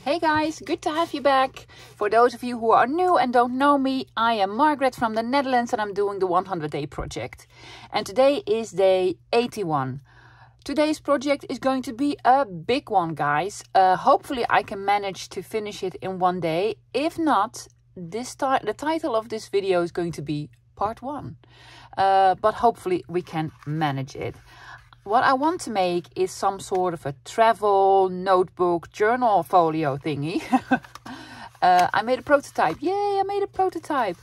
Hey guys, good to have you back. For those of you who are new and don't know me, I am Margaret from the Netherlands and I'm doing the 100 Day Project. And today is day 81. Today's project is going to be a big one, guys. Hopefully I can manage to finish it in one day. If not, the title of this video is going to be part 1. But hopefully we can manage it. What I want to make is some sort of a travel notebook journal folio thingy. I made a prototype. Yay, I made a prototype.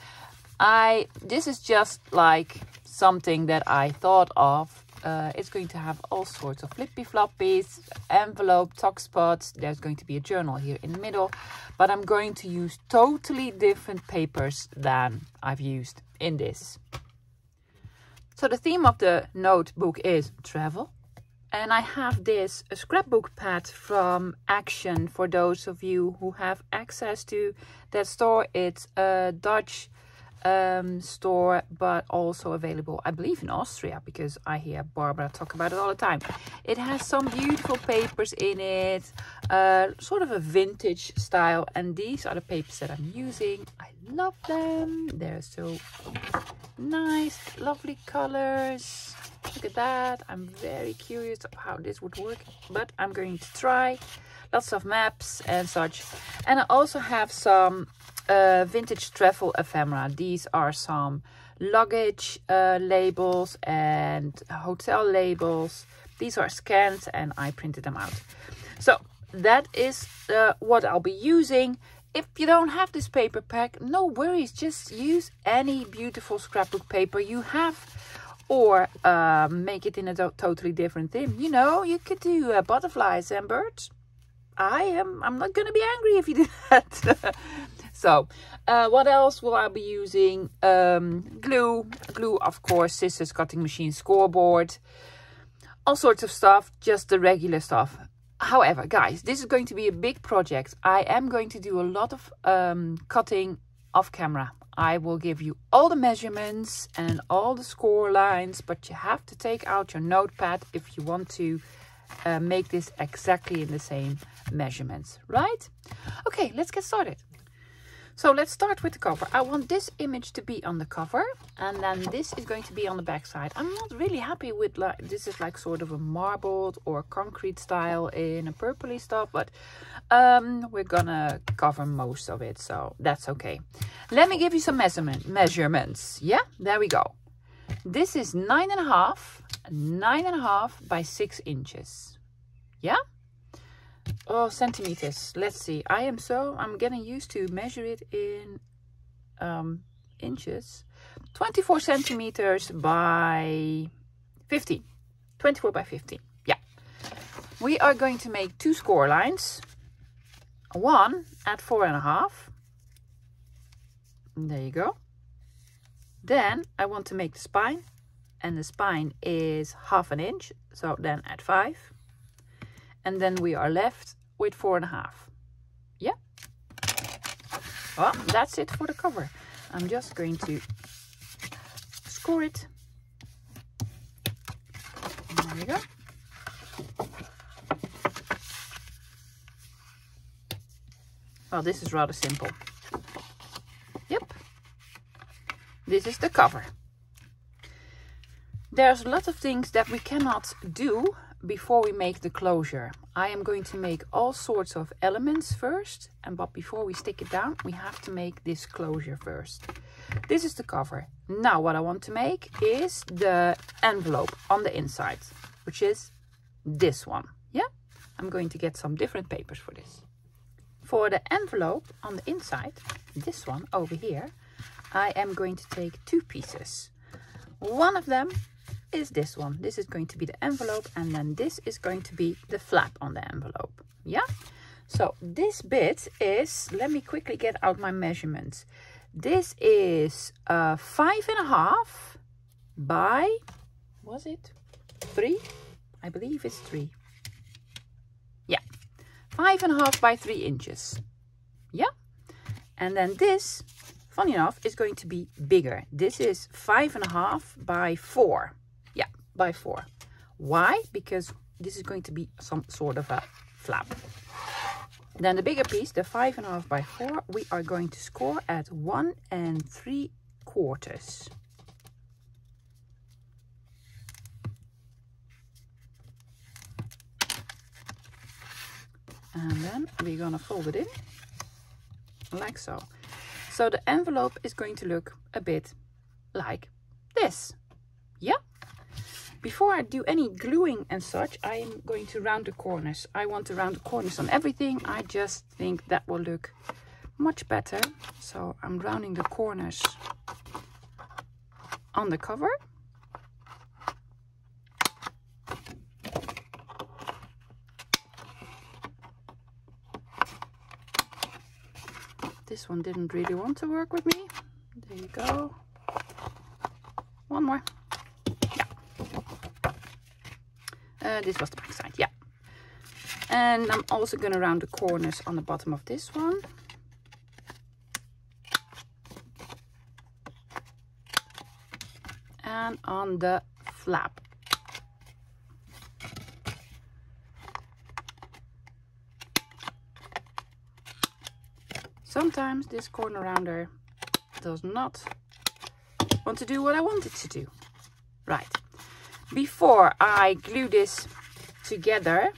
This is just like something that I thought of. It's going to have all sorts of flippy floppies, envelope, tuck spots. There's going to be a journal here in the middle. But I'm going to use totally different papers than I've used in this. So the theme of the notebook is travel. And I have this a scrapbook pad from Action for those of you who have access to that store. It's a Dutch store, but also available, I believe, in Austria, because I hear Barbara talk about it all the time. It has some beautiful papers in it, sort of a vintage style. And these are the papers that I'm using. I love them. They're so nice, lovely colors. Look at that. I'm very curious of how this would work, but I'm going to try. Lots of maps and such. And I also have some vintage travel ephemera. These are some luggage labels and hotel labels. These are scans and I printed them out. So that is what I'll be using. If you don't have this paper pack, no worries. Just use any beautiful scrapbook paper you have, or make it in a totally different theme. You know, you could do butterflies and birds. I'm not going to be angry if you do that. So, what else will I be using? Glue, of course, scissors, cutting machine, scoreboard, all sorts of stuff, just the regular stuff. However, guys, this is going to be a big project. I am going to do a lot of cutting off camera. I will give you all the measurements and all the score lines, but you have to take out your notepad if you want to make this exactly in the same measurements, right? Okay, let's get started. So let's start with the cover. I want this image to be on the cover, and then this is going to be on the back side. I'm not really happy with, like, this is like sort of a marbled or concrete style in a purpley stuff, but we're gonna cover most of it, so that's okay. Let me give you some measurements. Yeah, there we go. This is 9.5 by 6 inches. Yeah. Oh, centimeters. Let's see. I'm getting used to measure it in inches. 24 centimeters by 15. 24 by 15. Yeah. We are going to make 2 score lines. One at 4.5. There you go. Then I want to make the spine, and the spine is 1/2 inch. So then at 5. And then we are left with 4.5. Yeah. Well, that's it for the cover. I'm just going to score it. There we go. Well, this is rather simple. Yep. This is the cover. There's a lot of things that we cannot do before we make the closure. I am going to make all sorts of elements first, but before we stick it down, we have to make this closure first. This is the cover. Now what I want to make is the envelope on the inside, which is this one. Yeah, I'm going to get some different papers for this. For the envelope on the inside, this one over here, I am going to take 2 pieces. One of them is this one. This is going to be the envelope, and then this is going to be the flap on the envelope. Yeah. So this bit is, let me quickly get out my measurements. This is 5.5 by, was it 3? I believe it's 3. Yeah, 5.5 by 3 inches. Yeah. And then this, funny enough, is going to be bigger. This is 5.5 by 4. Yeah, by 4. Why? Because this is going to be some sort of a flap. Then the bigger piece, the 5.5 by 4, we are going to score at 1 3/4. And then we're gonna fold it in like so. So the envelope is going to look a bit like this. Yeah. Before I do any gluing and such, I am going to round the corners. I want to round the corners on everything. I just think that will look much better. So I'm rounding the corners on the cover. This one didn't really want to work with me. There you go. One more. Yeah. This was the back side, yeah. And I'm also going to round the corners on the bottom of this one. And on the flap. Sometimes this corner rounder does not want to do what I want it to do. Right. Before I glue this together,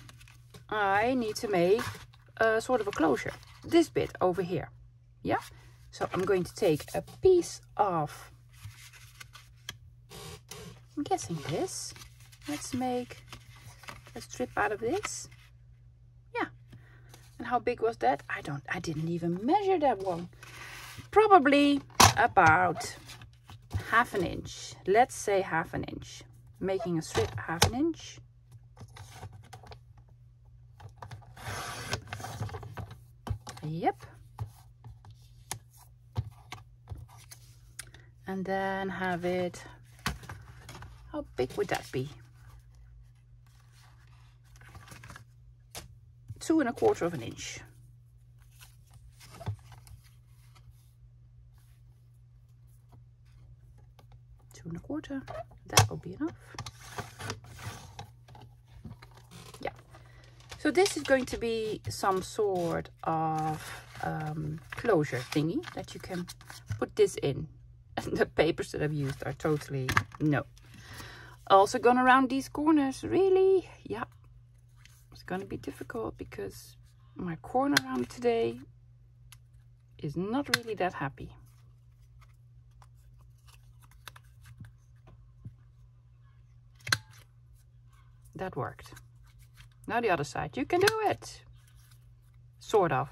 I need to make a sort of a closure. This bit over here. Yeah. So I'm going to take a piece of, I'm guessing this. Let's make a strip out of this. Yeah. And how big was that? I didn't even measure that one. Probably about 1/2 inch. Let's say 1/2 inch. Making a strip 1/2 inch. Yep. And then have it, how big would that be? 2 1/4 inch. Two and a quarter. That will be enough. Yeah. So this is going to be some sort of closure thingy that you can put this in. And the papers that I've used are totally no. Also gonna round these corners, really? Yeah. It's gonna be difficult because my corner round today is not really that happy. That worked. Now the other side. You can do it. Sort of.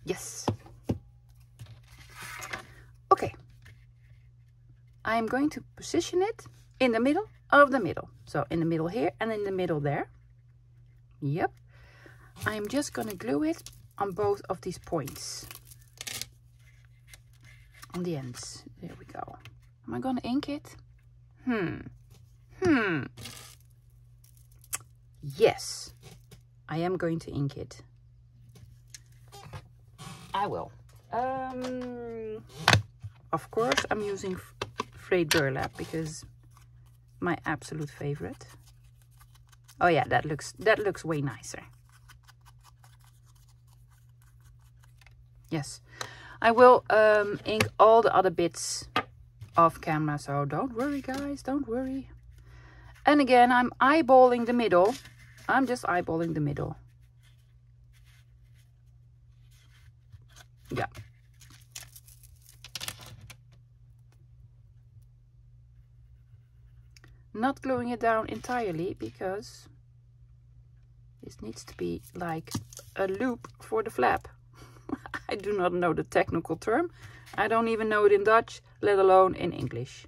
Yes. Okay. I'm going to position it in the middle of the middle. So in the middle here and in the middle there. Yep. I'm just going to glue it on both of these points. On the ends. There we go. Am I going to ink it? Yes. I am going to ink it. I will. Of course, I'm using frayed burlap because my absolute favorite. Oh yeah, that looks way nicer. Yes, I will ink all the other bits off camera, so don't worry, guys, don't worry. And again, I'm eyeballing the middle. I'm just eyeballing the middle. Yeah. Not gluing it down entirely because this needs to be like a loop for the flap. I do not know the technical term. I don't even know it in Dutch, let alone in English.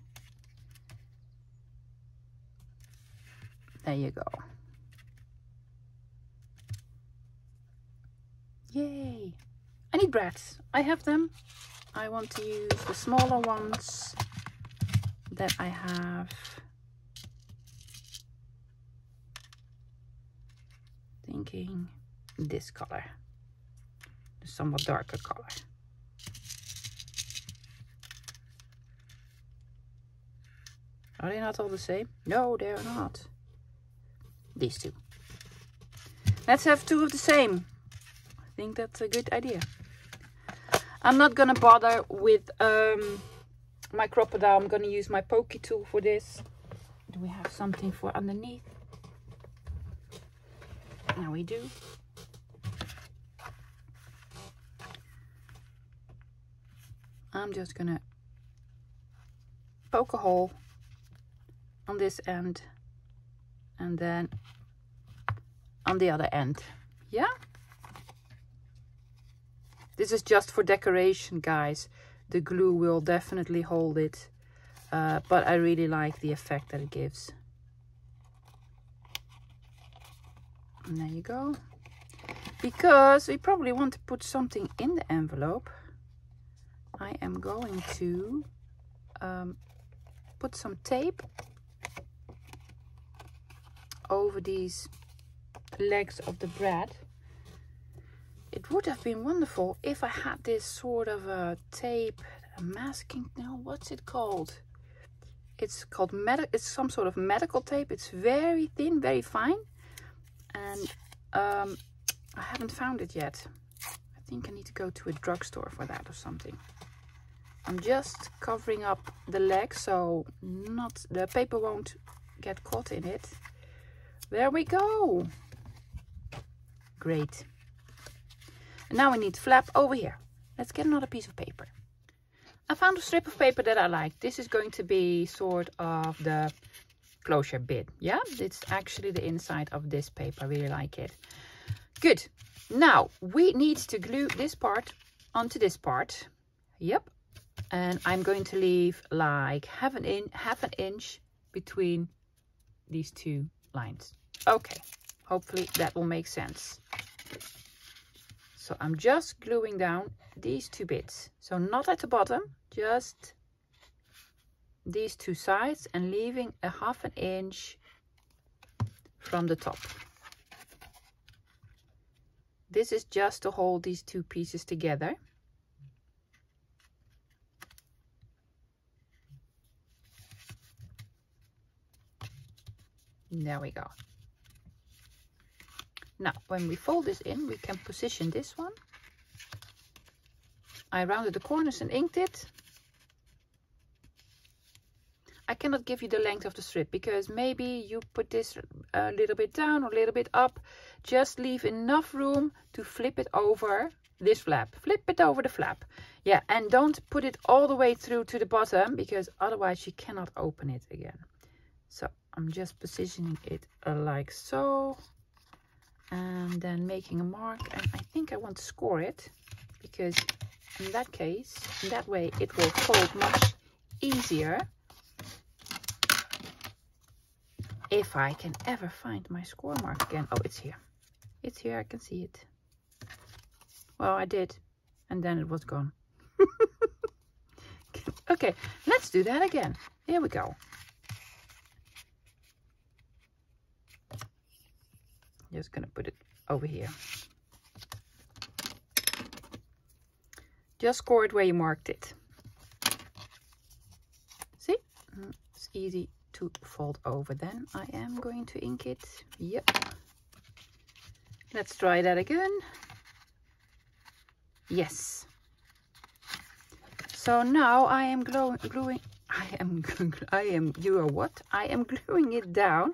There you go. Yay! I need brads. I have them. I want to use the smaller ones that I have. Thinking this color, the somewhat darker color. Are they not all the same? No, they're not. these two. Let's have two of the same. I think that's a good idea. I'm not gonna bother with my crocodile. I'm gonna use my pokey tool for this. Do we have something for underneath? Now we do. I'm just gonna poke a hole on this end and then on the other end. Yeah, this is just for decoration, guys. The glue will definitely hold it, but I really like the effect that it gives. And there you go. Because we probably want to put something in the envelope, I am going to put some tape over these legs of the bread. It would have been wonderful if I had this sort of a tape, a masking, no, what's it called? It's called it's some sort of medical tape. It's very thin, very fine, and I haven't found it yet. I think I need to go to a drugstore for that or something. I'm just covering up the leg so the paper won't get caught in it. There we go. Great. And now we need flap over here. Let's get another piece of paper. I found a strip of paper that I like. This is going to be sort of the closure bit. Yeah, it's actually the inside of this paper. I really like it. Good. Now we need to glue this part onto this part. Yep. And I'm going to leave like half an inch between these two lines. Okay, hopefully that will make sense. So I'm just gluing down these two bits. So not at the bottom, just these two sides, and leaving a half an inch from the top. This is just to hold these two pieces together. There we go. Now, when we fold this in, we can position this one. I rounded the corners and inked it. I cannot give you the length of the strip because maybe you put this a little bit down or a little bit up. Just leave enough room to flip it over this flap. Flip it over the flap. Yeah, and don't put it all the way through to the bottom because otherwise you cannot open it again. So I'm just positioning it like so. And then making a mark, and I think I want to score it because in that case, in that way it will fold much easier. If I can ever find my score mark again. Oh, it's here. It's here, I can see it. Well, I did, and then it was gone. Okay, let's do that again. Here we go. Just gonna put it over here. Just score it where you marked it. See? It's easy to fold over. Then I am going to ink it. Yep. Let's try that again. Yes. So now I am gluing. You are what? I am gluing it down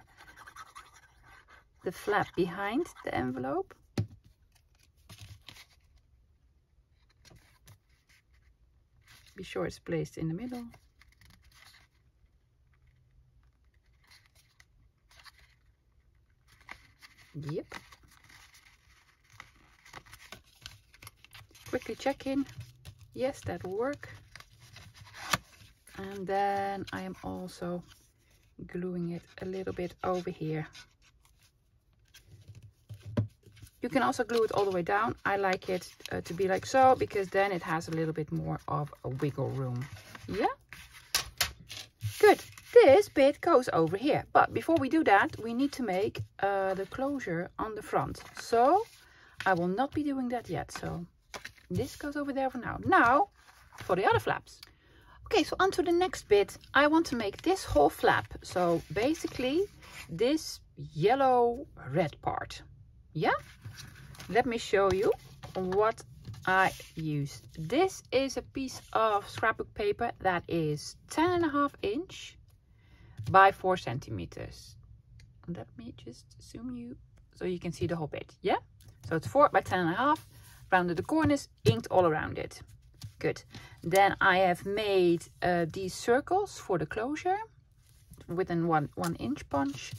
the flap behind the envelope. Be sure it's placed in the middle. Yep. Quickly check in. Yes, that will work. And then I am also gluing it a little bit over here. You can also glue it all the way down. I like it to be like so, because then it has a little bit more of a wiggle room. Yeah? Good. This bit goes over here. But before we do that, we need to make the closure on the front. So I will not be doing that yet. So this goes over there for now. Now for the other flaps. Okay, so on to the next bit. I want to make this whole flap. So basically this yellow red part. Yeah, let me show you what I used. This is a piece of scrapbook paper that is 10.5 inch by 4 centimeters. Let me just zoom you so you can see the whole page. Yeah, so it's 4 by 10.5, rounded the corners, inked all around it. Good. Then I have made these circles for the closure within 1 inch punch.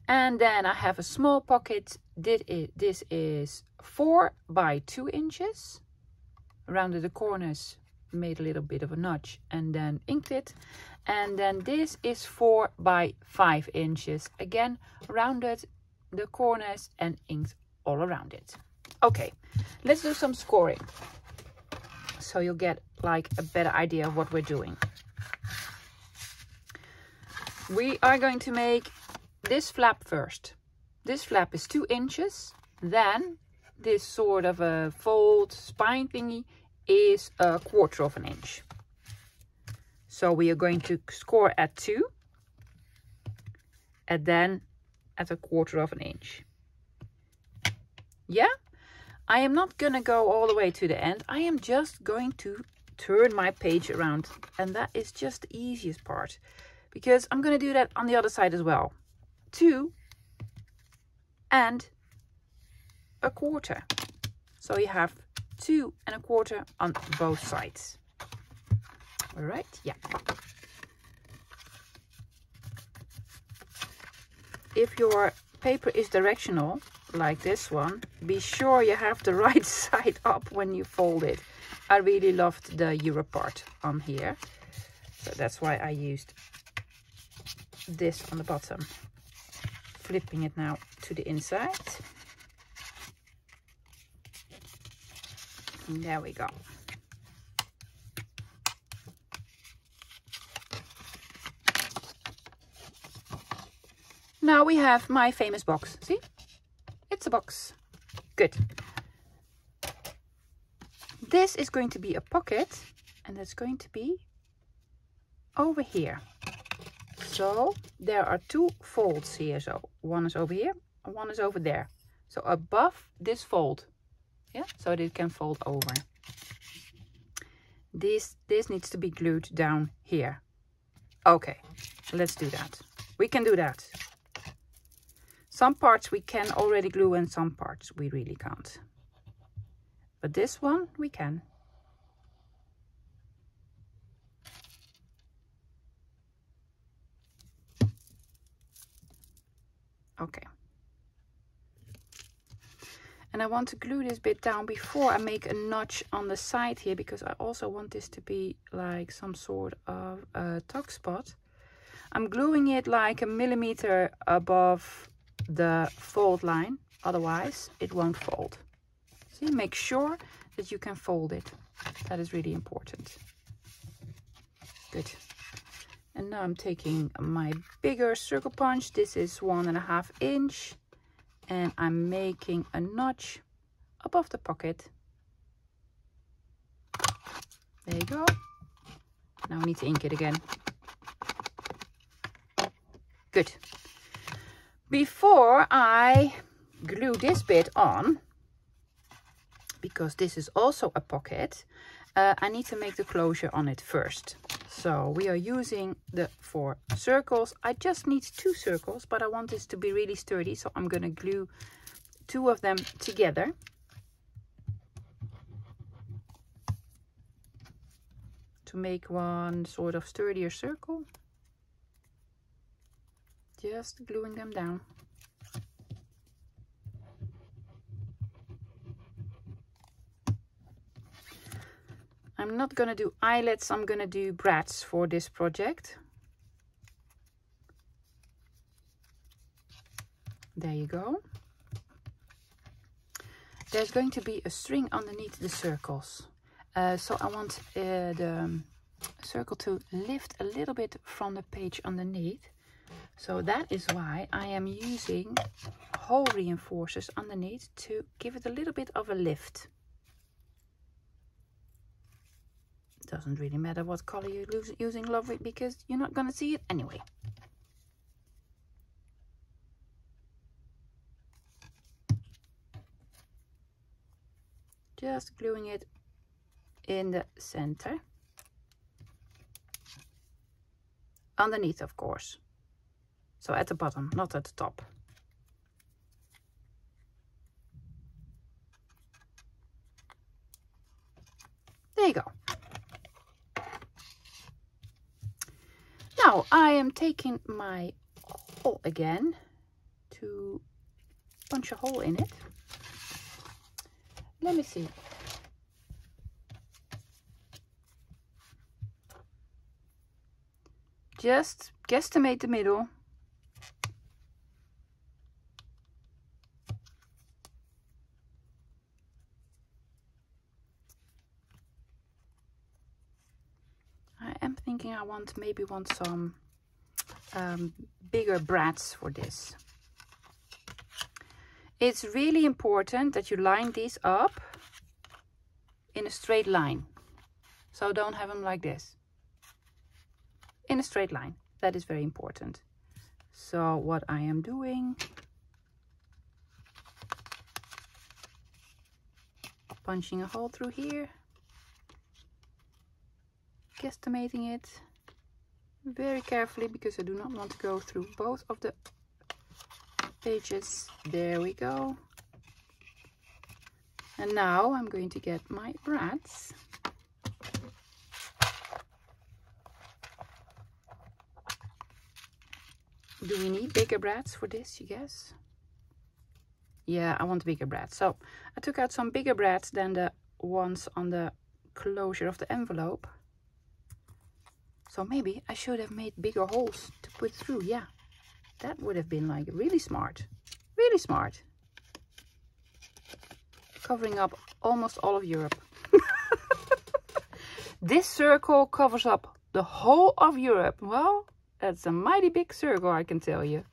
And then I have a small pocket. This is 4 by 2 inches. Rounded the corners, made a little bit of a notch, and then inked it. And then this is 4 by 5 inches. Again, rounded the corners and inked all around it. Okay, let's do some scoring, so you'll get like a better idea of what we're doing. We are going to make this flap first. This flap is 2 inches. Then this sort of a fold spine thingy is 1/4 of an inch. So we are going to score at 2 and then at 1/4 of an inch. Yeah, I am not gonna go all the way to the end. I am just going to turn my page around, and that is just the easiest part, because I'm gonna do that on the other side as well. 2 and 1/4. So you have 2 and 1/4 on both sides. All right, yeah. If your paper is directional, like this one, be sure you have the right side up when you fold it. I really loved the Euro part on here, so that's why I used this on the bottom. Flipping it now to the inside. And there we go. Now we have my famous box. See? It's a box. Good. This is going to be a pocket, and it's going to be over here. So there are 2 folds here. So one is over here and one is over there. So above this fold. Yeah, so that it can fold over. This needs to be glued down here. Okay, so let's do that. We can do that. Some parts we can already glue and some parts we really can't. But this one we can. Okay. And I want to glue this bit down before I make a notch on the side here, because I also want this to be like some sort of a tuck spot. I'm gluing it like 1 millimeter above the fold line, otherwise it won't fold. See, make sure that you can fold it. That is really important. Good. And now I'm taking my bigger circle punch. This is 1.5 inch. And I'm making a notch above the pocket. There you go. Now I need to ink it again. Good. Before I glue this bit on, because this is also a pocket, I need to make the closure on it first. So we are using the 4 circles. I just need 2 circles, but I want this to be really sturdy, so I'm going to glue 2 of them together. To make one sort of sturdier circle. Just gluing them down. I'm not going to do eyelets, I'm going to do brats for this project. There you go. There's going to be a string underneath the circles. So I want the circle to lift a little bit from the page underneath. So that is why I am using hole reinforcers underneath to give it a little bit of a lift. Doesn't really matter what color you're using, lovely, because you're not going to see it anyway. just gluing it in the center. Underneath, of course. So at the bottom, not at the top. There you go. Now I am taking my hole again to punch a hole in it. Let me see. Just guesstimate the middle. I am thinking I maybe want some bigger brads for this. It's really important that you line these up in a straight line. So don't have them like this. In a straight line. That is very important. So what I am doing, punching a hole through here, guesstimating it very carefully because I do not want to go through both of the pages. There we go. And now I'm going to get my brads. Do we need bigger brads for this, you guess? Yeah, I want bigger brads. So I took out some bigger brads than the ones on the closure of the envelope. So maybe I should have made bigger holes to put through. Yeah, that would have been like really smart. Really smart. Covering up almost all of Europe. This circle covers up the whole of Europe. Well, that's a mighty big circle, I can tell you.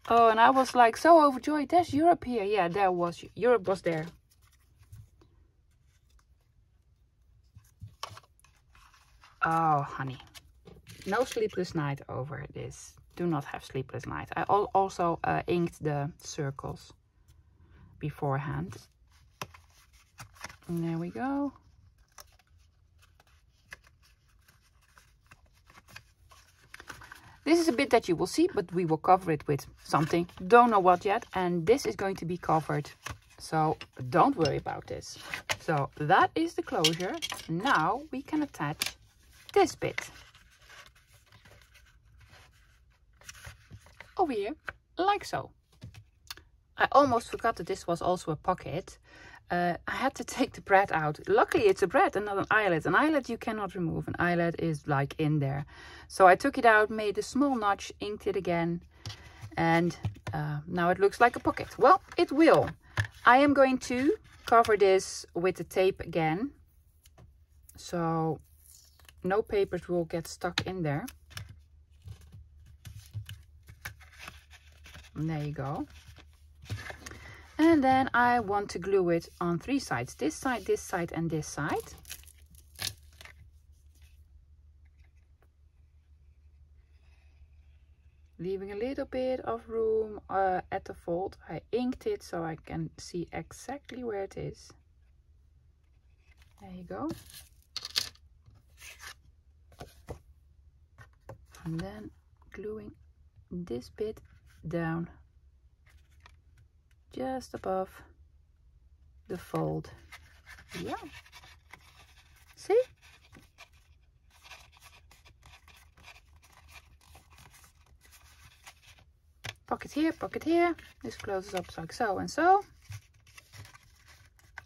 Oh, and I was like so overjoyed. There's Europe here. Yeah, there was. Europe was there. Oh, honey. No sleepless night over this. Do not have sleepless night. I also inked the circles beforehand. And there we go. This is a bit that you will see, but we will cover it with something. Don't know what yet. And this is going to be covered. So don't worry about this. So that is the closure. Now we can attach this bit. Over here, like so. I almost forgot that this was also a pocket. I had to take the brad out. Luckily it's a brad and not an eyelet. An eyelet you cannot remove. An eyelet is like in there. So I took it out, made a small notch, inked it again. And now it looks like a pocket. Well, it will. I am going to cover this with the tape again. So no papers will get stuck in there. And there you go. And then I want to glue it on 3 sides. This side, and this side. Leaving a little bit of room at the fold. I inked it so I can see exactly where it is. There you go. And then gluing this bit down just above the fold. Yeah. See? Pocket here, pocket here. This closes up like so and so.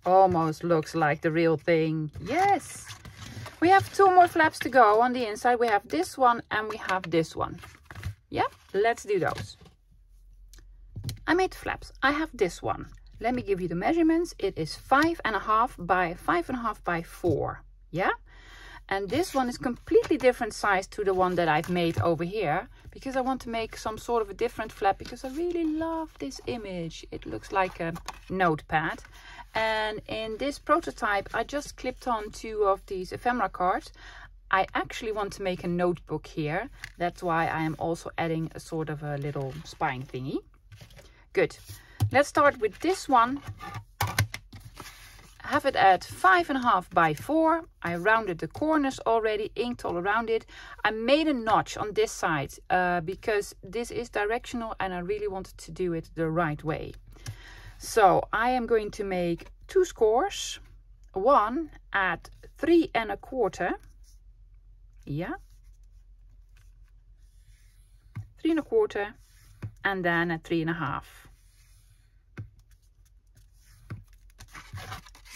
Almost looks like the real thing. Yes! We have 2 more flaps to go on the inside. We have this one and we have this one. Yeah, let's do those. I made flaps. I have this one. Let me give you the measurements. It is 5.5 by 5.5 by 4. Yeah? And this one is completely different size to the one that I've made over here. Because I want to make some sort of a different flap. Because I really love this image. It looks like a notepad. And in this prototype, I just clipped on 2 of these ephemera cards. I actually want to make a notebook here. That's why I am also adding a sort of a little spine thingy. Good. Let's start with this one. Have it at 5.5 by 4. I rounded the corners already, inked all around it. I made a notch on this side because this is directional and I really wanted to do it the right way. So I am going to make 2 scores, one at 3.25. Yeah, 3.25, and then at 3.5.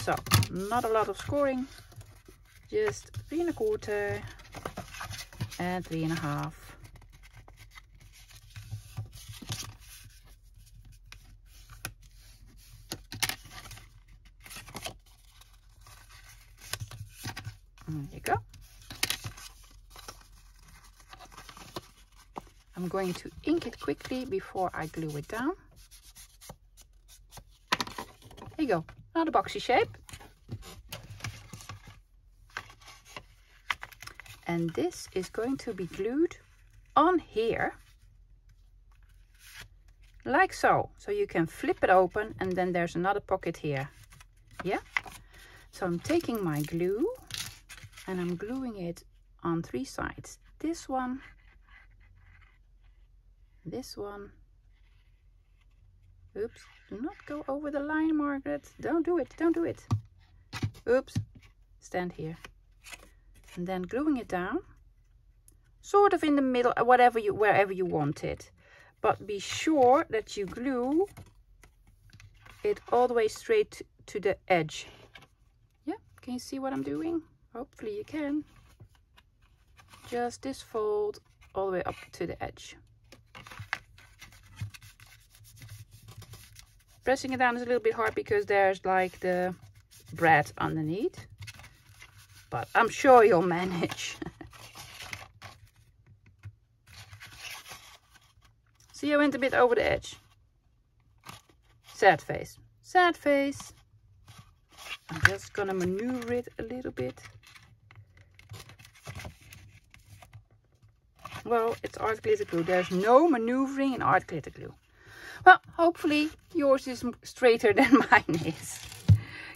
So not a lot of scoring, just 3.25 and 3.5. There you go. I'm going to ink it quickly before I glue it down. There you go, another boxy shape. And this is going to be glued on here, like so. So you can flip it open and then there's another pocket here. Yeah, so I'm taking my glue and I'm gluing it on 3 sides. This one, this one. Oops, do not go over the line, Margaret. Don't do it, don't do it. Oops, stand here. And then gluing it down, sort of in the middle, wherever you want it. But be sure that you glue it all the way straight to the edge. Yeah, can you see what I'm doing? Hopefully you can. Just this fold all the way up to the edge. Pressing it down is a little bit hard because there's like the bread underneath. But I'm sure you'll manage. See, I went a bit over the edge. Sad face. Sad face. I'm just gonna maneuver it a little bit. Well, it's art glitter glue. There's no maneuvering in art glitter glue. Well, hopefully yours is straighter than mine is.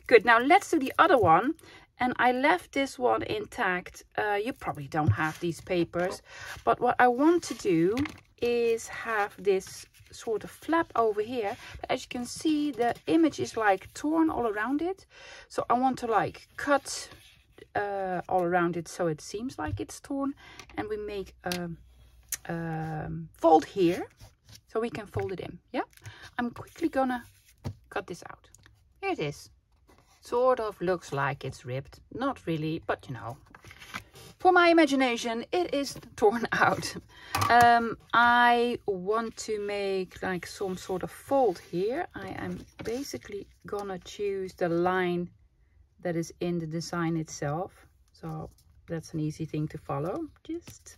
Good, now let's do the other one. And I left this one intact. You probably don't have these papers. But what I want to do is have this sort of flap over here. But as you can see, the image is like torn all around it. So I want to like cut all around it so it seems like it's torn. And we make a fold here. So we can fold it in. Yeah, I'm quickly gonna cut this out. Here it is. Sort of looks like it's ripped. Not really, but you know, for my imagination, it is torn out. I want to make like some sort of fold here. I am basically gonna choose the line that is in the design itself. So that's an easy thing to follow. Just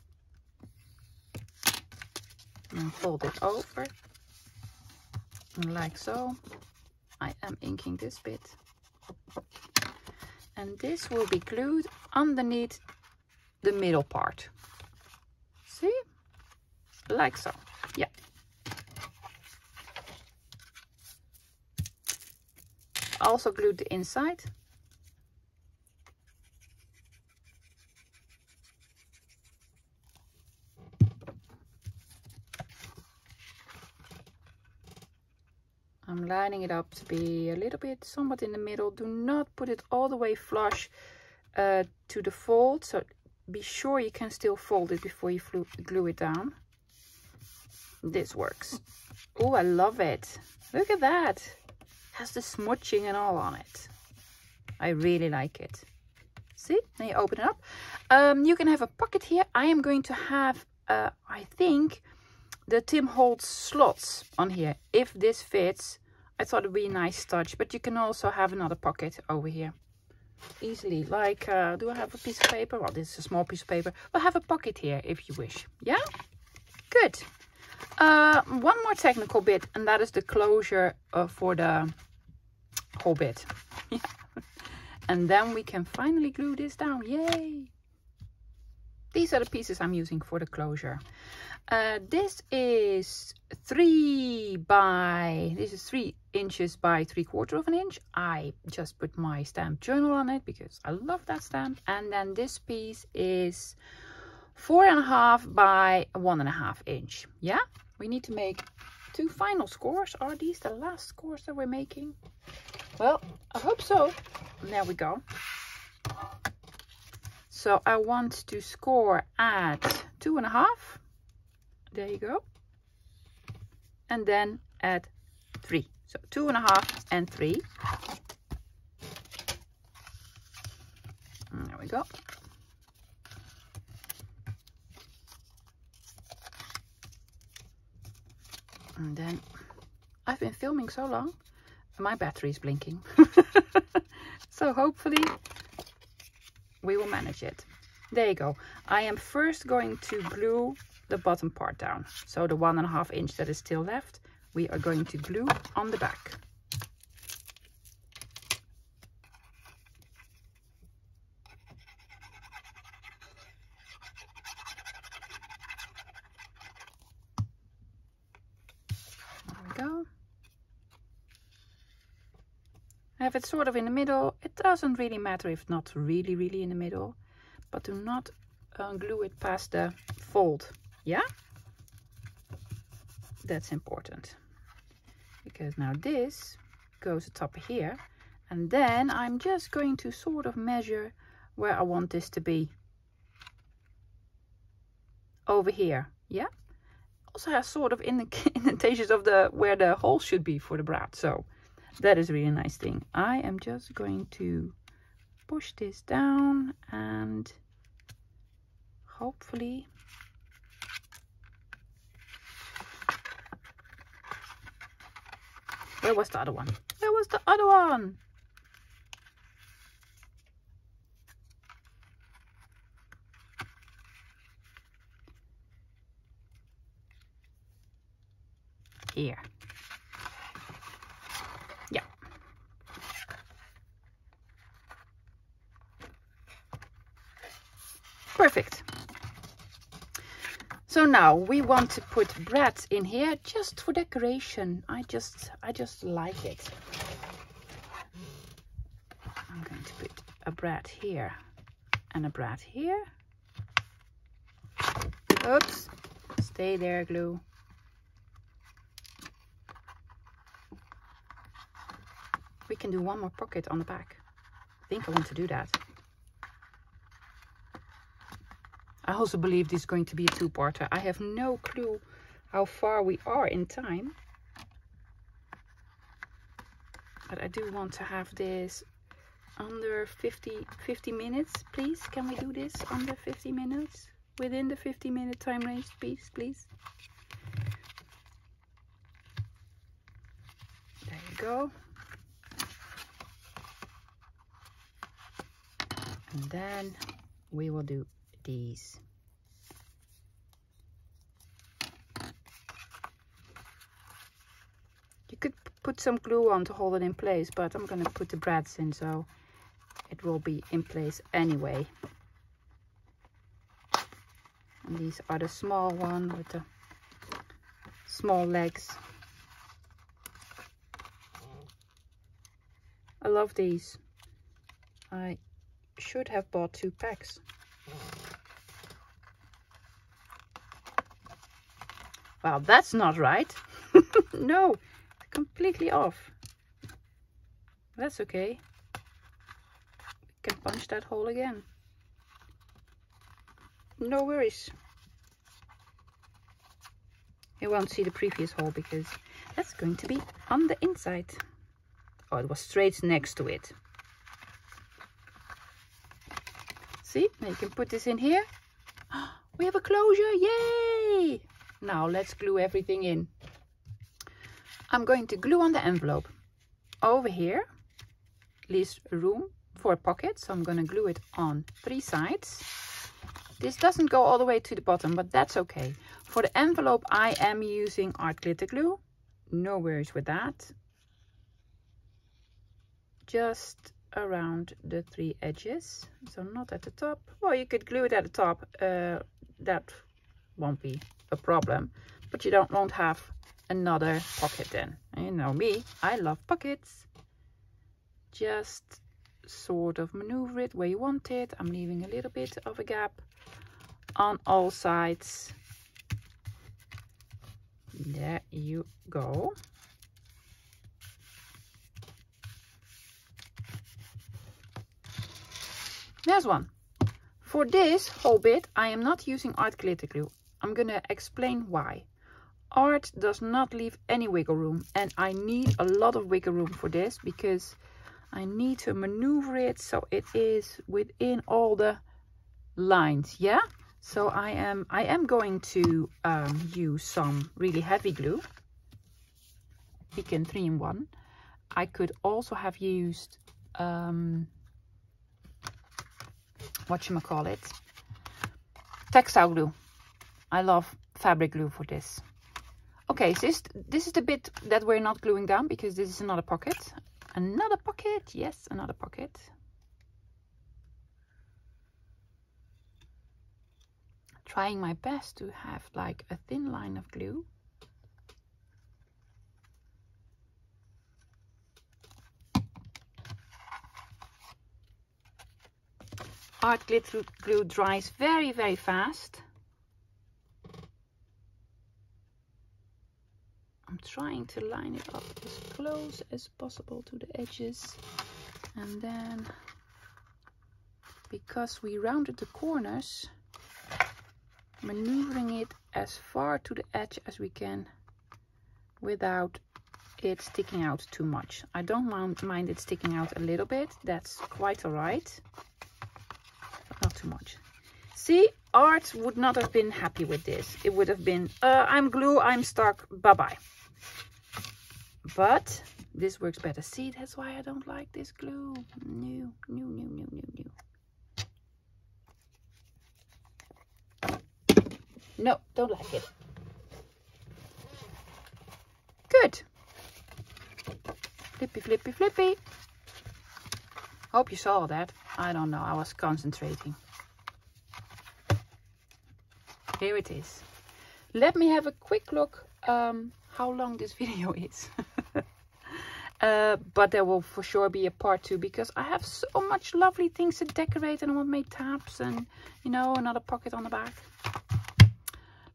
and fold it over like so. I am inking this bit. And this will be glued underneath the middle part. See? Like so. Yeah. Also glued the inside. I'm lining it up to be a little bit somewhat in the middle. Do not put it all the way flush to the fold. So be sure you can still fold it before you glue it down. This works. Oh, I love it. Look at that. It has the smudging and all on it. I really like it. See? Then you open it up. You can have a pocket here. I am going to have, I think, the Tim Holtz slots on here. If this fits, I thought it would be a nice touch. But you can also have another pocket over here. Easily. Like, do I have a piece of paper? Well, this is a small piece of paper. We'll have a pocket here if you wish. Yeah? Good. One more technical bit, and that is the closure for the whole bit. And then we can finally glue this down. Yay! These are the pieces I'm using for the closure. This is 3 inches by 3/4 of an inch. I just put my stamp journal on it because I love that stamp. And then this piece is 4.5 by 1.5 inch. Yeah, we need to make 2 final scores. Are these the last scores that we're making? Well, I hope so. There we go. So I want to score at 2.5. There you go. And then at 3. So 2.5 and 3. And there we go. And then I've been filming so long, my battery is blinking. So hopefully we will manage it. There you go. I am first going to glue the bottom part down. So the 1.5 inch that is still left, we are going to glue on the back. There we go. Have it sort of in the middle. It doesn't really matter if not really in the middle, but do not glue it past the fold. Yeah, that's important, because now this goes atop here, and then I'm just going to sort of measure where I want this to be. Over here. Yeah, also has sort of indentations of where the hole should be for the brad, so that is a really nice thing. I am just going to push this down and hopefully where was the other one? Where was the other one? Here. Yeah. Perfect. So now we want to put brads in here just for decoration. I just like it. I'm going to put a brad here and a brad here. Oops. Stay there, glue. We can do one more pocket on the back. I think I want to do that. I also believe this is going to be a 2-parter. I have no clue how far we are in time. But I do want to have this under 50 minutes, please. Can we do this under 50 minutes? Within the 50-minute time range, please. There you go. And then we will do these. You could put some glue on to hold it in place, but I'm going to put the brads in, so it will be in place anyway. And these are the small one with the small legs. I love these. I should have bought 2 packs. Well, that's not right. No, completely off. That's okay. We can punch that hole again. No worries. You won't see the previous hole because that's going to be on the inside. Oh, it was straight next to it. See, now you can put this in here. We have a closure, yay! Now let's glue everything in. I'm going to glue on the envelope. Over here leaves room for a pocket, so I'm going to glue it on 3 sides. This doesn't go all the way to the bottom, but that's okay. For the envelope I am using art glitter glue. No worries with that. Just around the 3 edges. So not at the top. Well, you could glue it at the top. That won't be a problem. But you won't have another pocket then. And you know me, I love pockets. Just sort of maneuver it where you want it. I'm leaving a little bit of a gap on all sides. There you go. There's one. For this whole bit, I am not using art glitter glue. I'm gonna explain why. Art does not leave any wiggle room, and I need a lot of wiggle room for this because I need to maneuver it so it is within all the lines. Yeah, so I am going to use some really heavy glue, Beacon 3-in-1. I could also have used whatchamacallit, textile glue. I love fabric glue for this. Okay, so this is the bit that we're not gluing down because this is another pocket. Another pocket, yes, another pocket. Trying my best to have like a thin line of glue. Art glitter glue dries very, very fast. I'm trying to line it up as close as possible to the edges. And then, because we rounded the corners, maneuvering it as far to the edge as we can without it sticking out too much. I don't mind it sticking out a little bit. That's quite all right. But not too much. See, Art would not have been happy with this. It would have been, I'm glue, I'm stuck, bye-bye. But this works better. See, that's why I don't like this glue. No. No, don't like it. Good. Flippy, flippy, flippy. Hope you saw that. I don't know, I was concentrating. Here it is. Let me have a quick look how long this video is. But there will for sure be a part 2 because I have so much lovely things to decorate and I want to make tabs and, you know, another pocket on the back.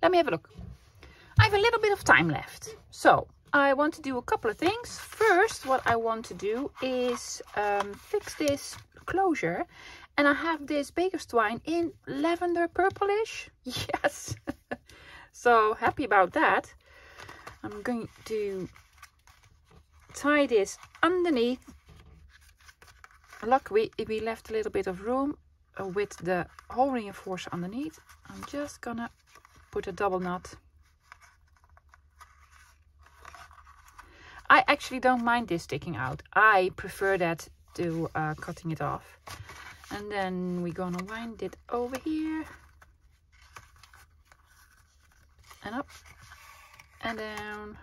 Let me have a look. I have a little bit of time left. So I want to do a couple of things. First, what I want to do is fix this closure. And I have this baker's twine in lavender purplish. Yes. So happy about that. I'm going to tie this underneath. Luckily, we left a little bit of room with the hole reinforcer underneath. I'm just gonna put a double knot. I actually don't mind this sticking out. I prefer that to cutting it off. And then we're gonna wind it over here. And up. And down.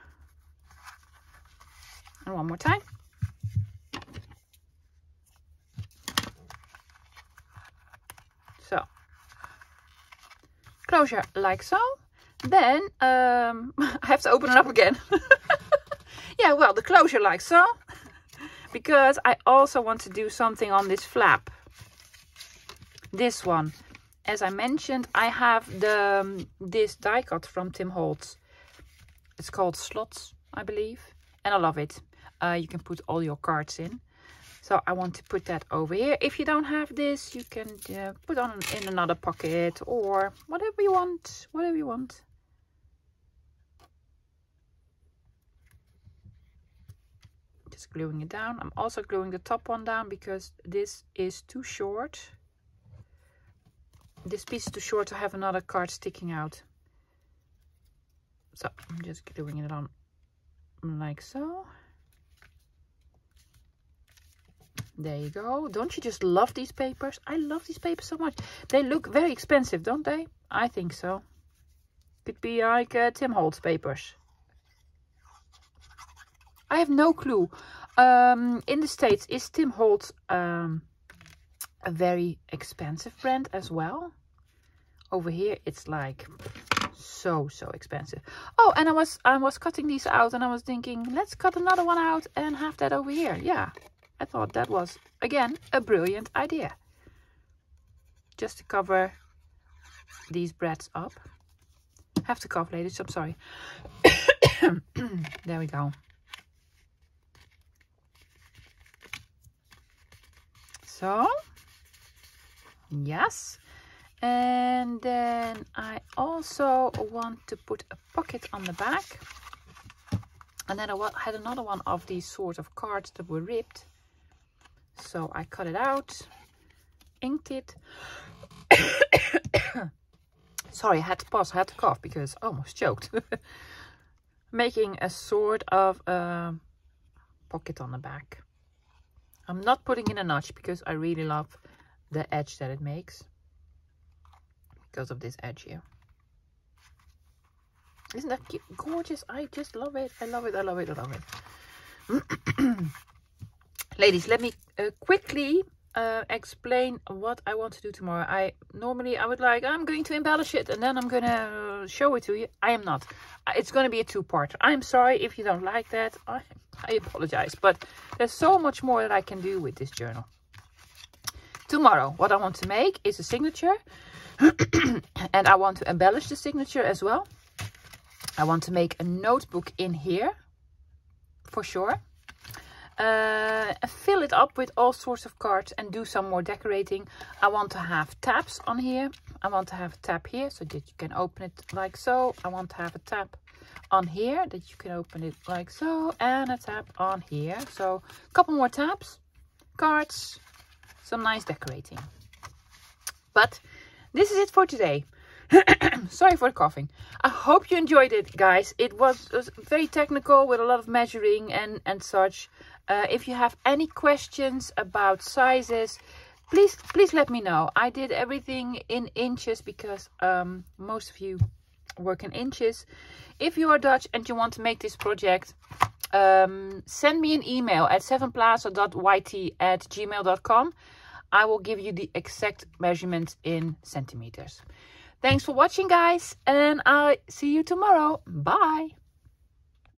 And one more time. So. Closure like so. Then I have to open it up again. Yeah, well, the closure like so. Because I also want to do something on this flap. This one. As I mentioned, I have this die cut from Tim Holtz. It's called Slots, I believe. And I love it. You can put all your cards in. So I want to put that over here. If you don't have this, you can put on in another pocket or whatever you want. Whatever you want. Just gluing it down. I'm also gluing the top one down because this is too short. This piece is too short to have another card sticking out. So I'm just gluing it on like so. There you go. Don't you just love these papers? I love these papers so much. They look very expensive, don't they? I think so. Could be like Tim Holtz papers. I have no clue. In the States, is Tim Holtz a very expensive brand as well. Over here, it's like so expensive. Oh, and I was cutting these out, and I was thinking, let's cut another one out and have that over here. Yeah, I thought that was, again, a brilliant idea. Just to cover these breads up. Have to cough, ladies, I'm sorry. There we go. So, yes. And then I also want to put a pocket on the back. And then I had another one of these sort of cards that were ripped. So I cut it out, inked it. Sorry, I had to pause, I had to cough because I almost choked. Making a sort of pocket on the back. I'm not putting in a notch because I really love the edge that it makes. Because of this edge here. Isn't that cute? Gorgeous? I just love it. I love it. I love it. I love it. Ladies, let me quickly explain what I want to do tomorrow. Normally I would I'm going to embellish it and then I'm going to show it to you. I am not. It's going to be a two-parter. I'm sorry if you don't like that. I apologize. But there's so much more that I can do with this journal. Tomorrow, what I want to make is a signature. And I want to embellish the signature as well. I want to make a notebook in here, for sure. Fill it up with all sorts of cards and do some more decorating. I want to have tabs on here. I want to have a tab here so that you can open it like so. I want to have a tab on here that you can open it like so. And a tab on here. So a couple more tabs, cards, some nice decorating. But this is it for today. Sorry for the coughing. I hope you enjoyed it, guys. It was very technical with a lot of measuring and such. If you have any questions about sizes, please let me know. I did everything in inches because most of you work in inches. If you are Dutch and you want to make this project, send me an email at 7plaza.yt@gmail.com. I will give you the exact measurements in centimeters. Thanks for watching, guys, and I'll see you tomorrow. Bye.